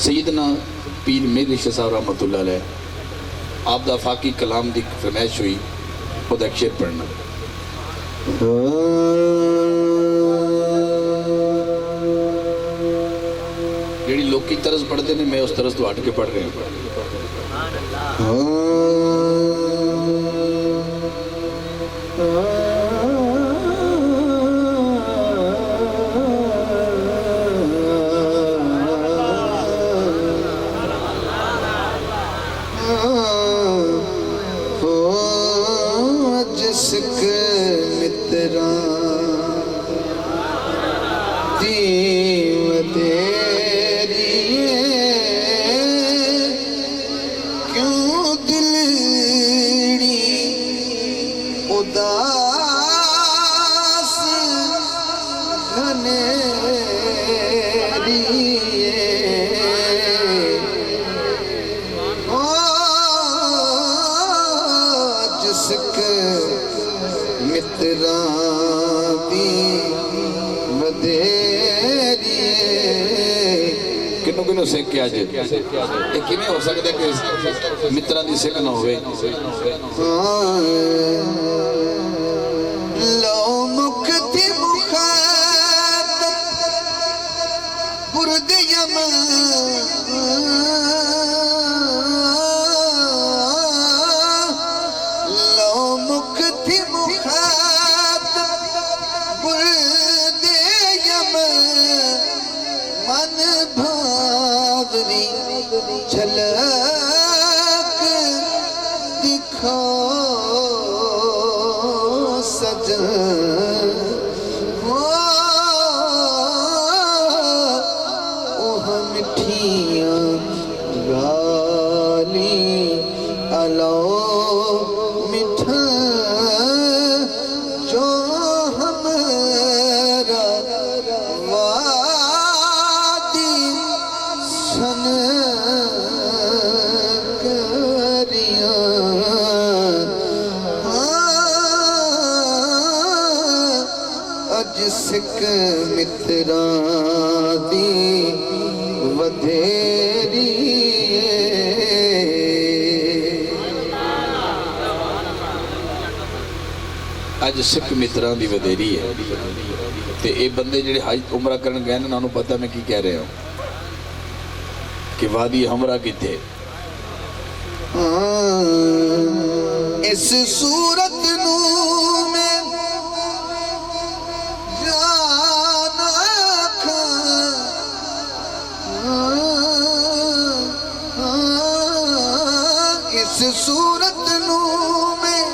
सैयदना पीर मीर रिश्ते साहब रहमतुल्लाह अलैह आप दा फाकी कलाम दी फरमाइश हुई ओदा एक शेर पढ़ना। जेड़ी लोकी तरस पढ़ते हैं मैं उस तरस तो हट के पढ़ रहा हूँ। जिसक मित्रा दीव तेरी क्यों दिलड़ी उदास घनेरी जिसक मित्रा दी वधेरी किन्नू किन्नू सिख के अज ये किवें हो सकता है कि मित्रां दी सिख ना होवे। लो मुख थी मुखातब बुर्द यमन मुख थी मुखातब बुर्दे यमन मन भावरी झलक दिखो सजन ओह मिठियां गाली अलो मिठा जो हमारा वादी सन करिया अज सिक मित्रा दी वधेरी अज सिख मित्रां दी वधेरी है ते ये बंदे जिहड़े हज उमरा करन गए ना उन्होंने पता मैं की कह रहा हूँ कि वादी हमरा किथे इस सूरत नू मैं जाना इस सूरत नू मैं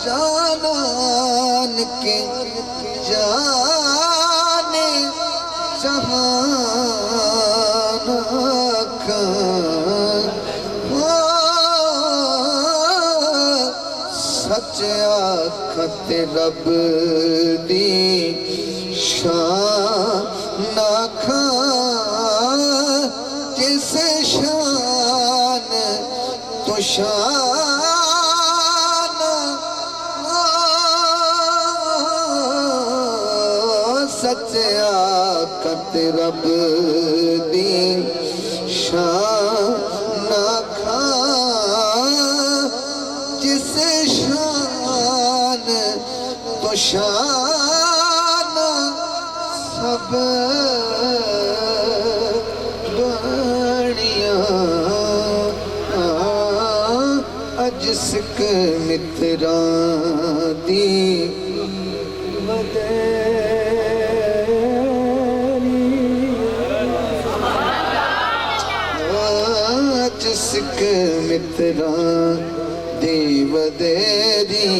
जानान के जाने जहान सच आखत रब दी शान आखा जिस शान तो शान सच आखत रब दी शान आखा जिस शान तो शान सब दुनिया अज सिक मित्रा दी अज सिक मित्रा दी वधेरी